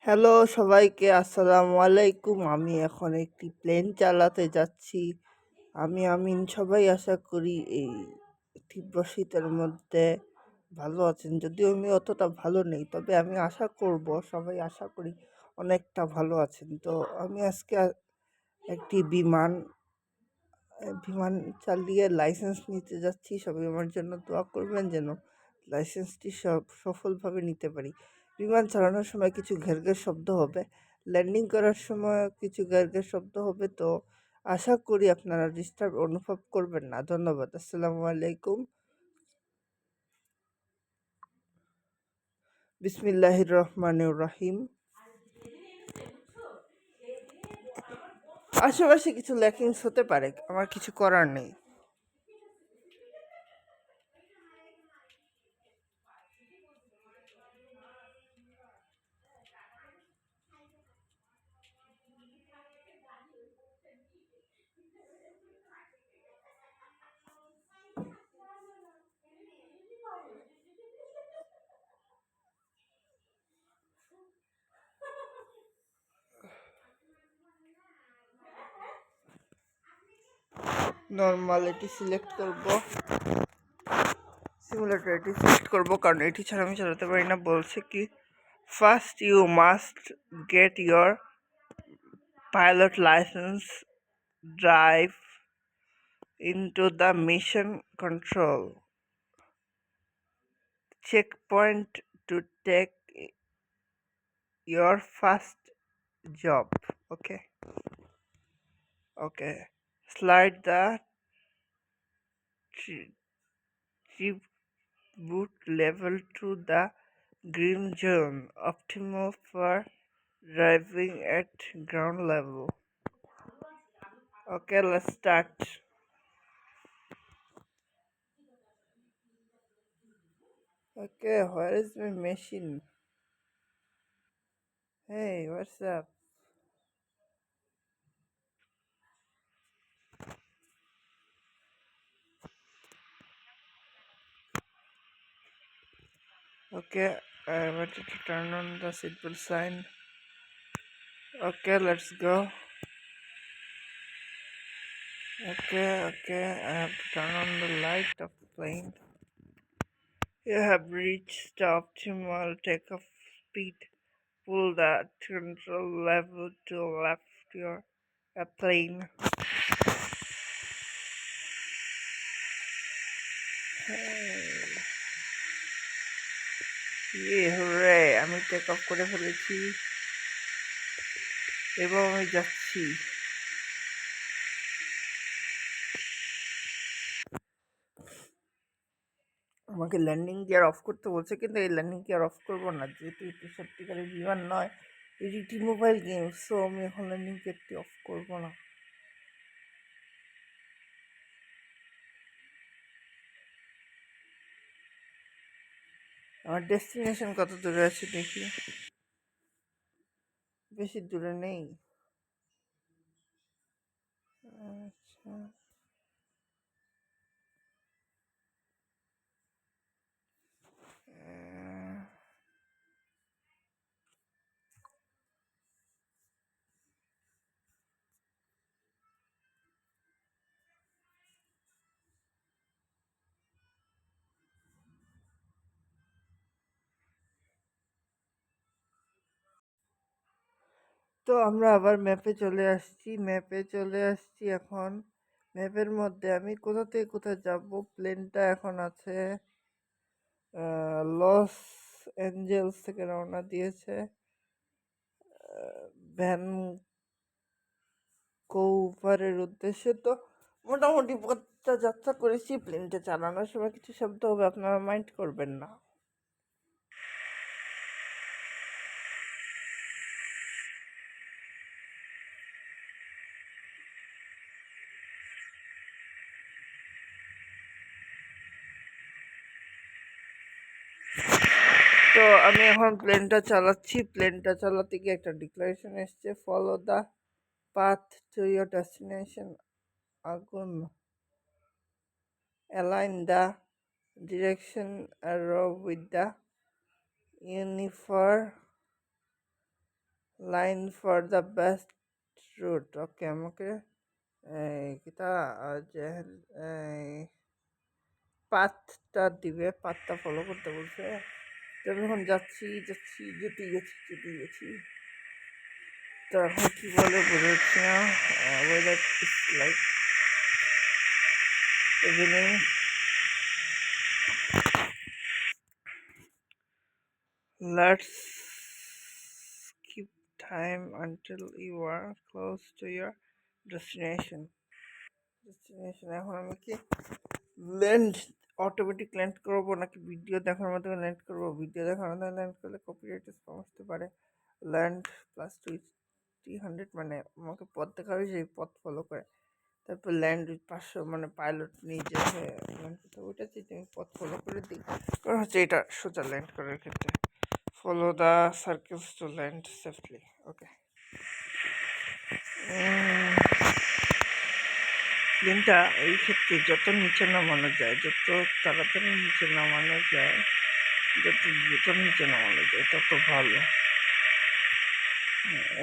Hello সবাইকে আসসালামু আলাইকুম। আমি এখন একটি প্লেন চালাতে যাচ্ছি। আমি আমিন। সবাই আশা করি এই তীব্র শীতের মধ্যে ভালো আছেন। যদিও আমি অতটা ভালো নেই, তবে আমি আশা করব সবাই আশা করি অনেকটা ভালো আছেন। তো আমি আজকে একটি বিমান চালিয়ে লাইসেন্স নিতে যাচ্ছি। সবাই আমার জন্য দোয়া করবেন যেন লাইসেন্সটি সফলভাবে নিতে পারি। বিমান চালানোর সময় কিছু ঘেরঘের শব্দ হবে, ল্যান্ডিং করার সময় কিছু ঘেরঘের শব্দ হবে। তো আশা করি আপনারা ডিস্টার্ব অনুভব করবেন না। ধন্যবাদ। আসসালামু আলাইকুম। বিসমিল্লাহির রহমানির রহিম। আশেপাশে কিছু ল্যাকিংস হতে পারে, আমার কিছু করার নেই। নর্মাল এটি সিলেক্ট করব, সিমুলেটর এটি সিলেক্ট করব, কারণ এটি ছাড়া আমি চালাতে পারি না। বলছে কি, first you must get your pilot license, drive into the mission control checkpoint to take your first job. Okay, slide the tribute level to the green zone, optimal for driving at ground level. Okay, let's start. Okay, where is my machine? Hey, what's up? Okay, I wanted to turn on the seatbelt sign. Okay, let's go. Okay, I have to turn on the light of the plane. You have reached the optimal takeoff speed. Pull the control lever to left your plane. হুরে, আমি take off করে ফেলেছি এবং আমি যাচ্ছি। আমাকে landing gear of করতে বলছে, কিন্তু এই ল্যান্ডিং গিয়ার অফ করবো না, যেহেতু এটি সত্যিকারের বিমান নয়, এটি একটি মোবাইল গেম। সো আমি এখন ল্যান্ডিং গিয়ারটি অফ করবো না। আমার ডেস্টিনেশন কত দূরে আছে দেখি। বেশি দূরে নেই। আচ্ছা, তো আমরা আবার ম্যাপে চলে আসছি এখন। ম্যাপের মধ্যে আমি কোথা থেকে কোথায় যাব। প্লেনটা এখন আছে লস অ্যাঞ্জেলস থেকে রওনা দিয়েছে ভ্যানকুভারের উদ্দেশ্যে। তো মোটামুটি পথটা যাত্রা করেছি। প্লেনটা চালানোর সময় কিছু শব্দ হবে, আপনারা মাইন্ড করবেন না। তো আমি এখন প্লেনটা চালাতে গিয়ে একটা ডিক্লারেশন এসছে, follow the path to your destination, আগুন, align the direction arrow with the unifier line for the best route. Okay, আমাকে কিতা যে পাথটা দিবে, পাথটা ফলো করতে বলছে। তো আমি এখন যেতেই গেছি। তো এখন কি বলে বোঝা যাচ্ছে না। Weather is like evening. Let's keep time until you are close to your destination. এখন আমি কি ল্যান্ড অটোমেটিক ল্যান্ড করবো নাকি ভিডিও দেখার মাধ্যমে ল্যান্ড করবো? ভিডিও দেখার মাধ্যমে ল্যান্ড করলে কপিরাইট সমস্যা পারে। ল্যান্ড প্লাস 300, মানে আমাকে পথ দেখাবে, সেই পথ ফলো করে তারপর ল্যান্ড 500, মানে পাইলট নিজে ল্যান্ড করতে হবে। ওইটা যদি আমি পথ ফলো করে দিই, কারণ হচ্ছে এটা সোজা ল্যান্ড করার ক্ষেত্রে follow the circles to land safely. Okay, প্লেনটা এই ক্ষেত্রে যত নিচে নামানো যায়, যত তাড়াতাড়ি নিচে নামানো যায়, যত দ্রুত নিচে নামানো যায় তত ভালো।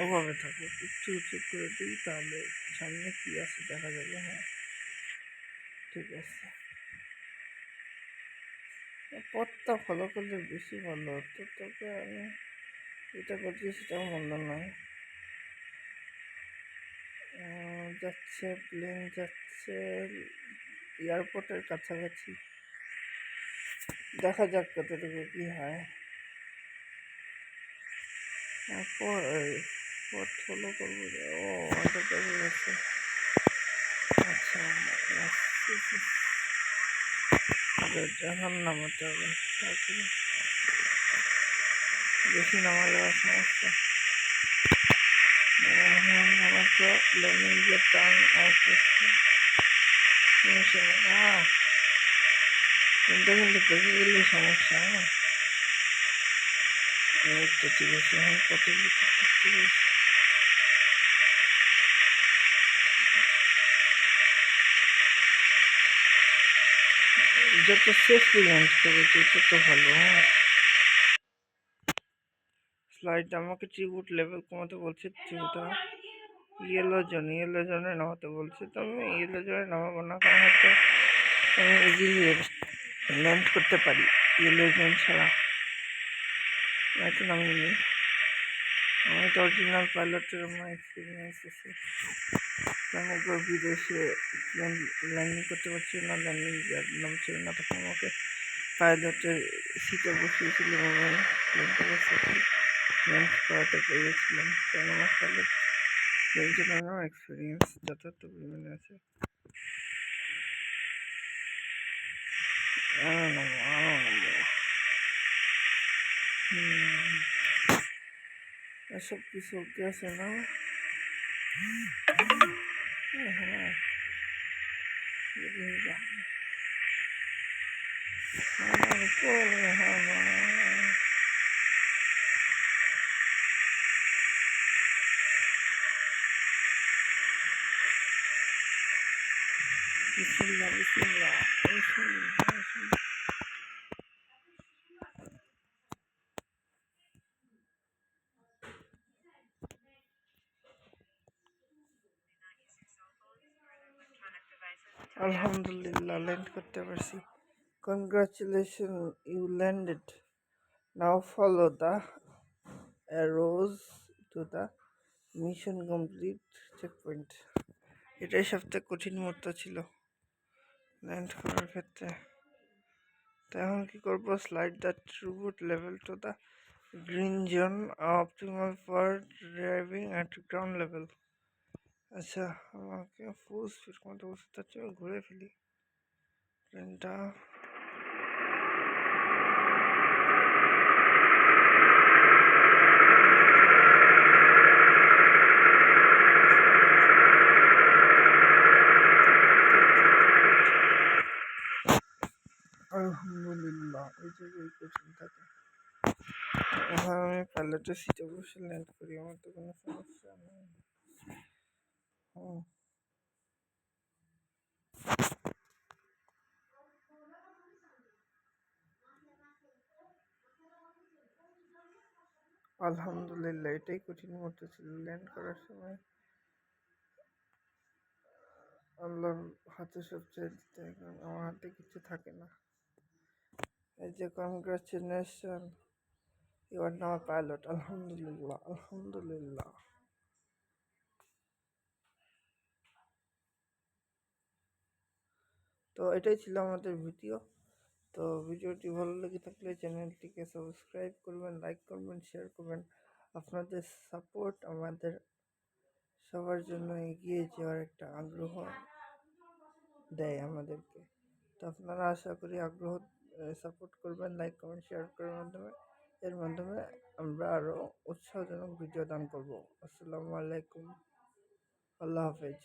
ওভাবে থাকো, একটু উঁচু করে দিই, তাহলে সামনে কি আছে দেখা যাবে। হ্যাঁ, ঠিক আছে। পথটা ফলো করলে বেশি ভালো হতো, তবে আমি এটা করছি সেটাও মন্দ নয়। যাচ্ছে, প্লেন যাচ্ছে এয়ারপোর্টের কাছাকাছি। দেখা যাক কতটুকু কি হয়। পথ ফলো করবো। ও, এটা দেখা যাচ্ছে। আচ্ছা, এখন নামাতে হবে, তারপরে বেশি নামালে সমস্যা। আমাকে ল্যান্ডিং যে টাইম আসতেছে, কিন্তু দেখে গেলে সমস্যা। এই তো ঠিক আছে, এখন কত লিটার দেখতে পেয়েছি। যত সেফলি ল্যান্ড করেছে তত ভালো। হ্যাঁ, স্লাইড আমাকে ট্রিবিউট লেভেল কমাতে বলছে। ইয়েলো জোনে নামাতে বলছে, তো আমি ইয়েলো জোনে নামাবো না, কারণ হচ্ছে আমি ইজিলি ল্যান্ড করতে পারি ইয়েলো জোন ছাড়া। এত নামিনি, আমি তো অরিজিনাল পাইলটের আমার এক্সপিরিয়েন্স আছে। আমি একবার বিদেশে ল্যান্ডিং করতে পারছি না, ল্যান্ডিং নামছিল না, তখন আমাকে পাইলটের সিটে বসিয়েছিল এবং প্লেনটাকে সেফলি ল্যান্ড করাতে পেরেছিলাম। কারণ আমার পাইলট প্লেন চালানোর এক্সপিরিয়েন্স যথার্থ পরিমাণে আছে। এসব কিছু ওকে আছে না? হ্যাঁ, বিসমিল্লাহ। আলহামদুলিল্লাহ, ল্যান্ড করতে পারছি। Congratulation, you landed. Now follow the arrows to the mission complete checkpoint. এটাই সবথেকে কঠিন মুহূর্ত ছিল ল্যান্ড করার ক্ষেত্রে। তো এখন কি করবো? Slide the tribute level to the green zone, optimal for driving at ground level. আচ্ছা, আমাকে ফুল স্পিড কমাতে বলছে, তার জন্য ঘুরে ফেলি প্লেনটা। আলহামদুলিল্লাহ, এই জায়গায় কঠিন থাকে। এখন আমি পাইলটের সিটে বসে ল্যান্ড করি, আমার তো কোনো সমস্যা নেই। আলহামদুলিল্লাহ, এটাই কঠিন মুহূর্ত ছিল। ল্যান্ড করার সময় আল্লাহর হাতে সব ছেড়ে দিতে হয়, কারণ আমার হাতে কিছু থাকে না। এই যে congratulation, you are now pilot. আলহামদুলিল্লাহ, আলহামদুলিল্লাহ। তো এটাই ছিল আমাদের ভিডিও। তো ভিডিওটি ভালো লেগে থাকলে চ্যানেলটিকে সাবস্ক্রাইব করবেন, লাইক করবেন, শেয়ার করবেন। আপনাদের সাপোর্ট আমাদের সবার জন্য এগিয়ে যাওয়ার একটা আগ্রহ দেয় আমাদেরকে। তো আপনারা আশা করি আগ্রহ সাপোর্ট করবেন, লাইক কমেন্ট শেয়ার করার মাধ্যমে। এর মাধ্যমে আমরা আরও উৎসাহজনক ভিডিও দান করব। আসসালামু আলাইকুম, আল্লাহ হাফেজ।